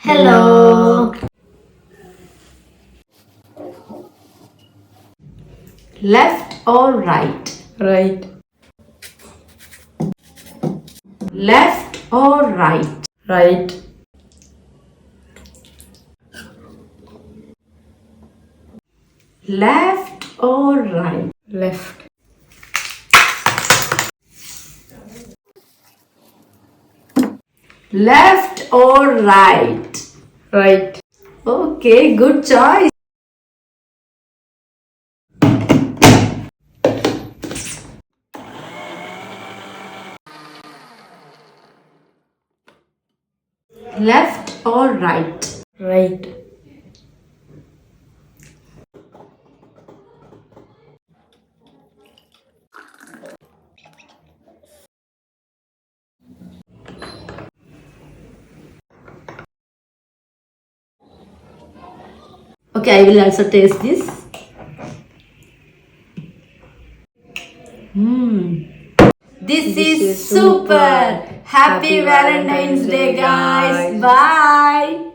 Hello. Left or right? Right. Left or right? Right. Left or right? Left. Left or right? Right. Okay, good choice. Left or right? Right. Okay, I will also taste this. This is super. Happy Valentine's Day, guys. Bye.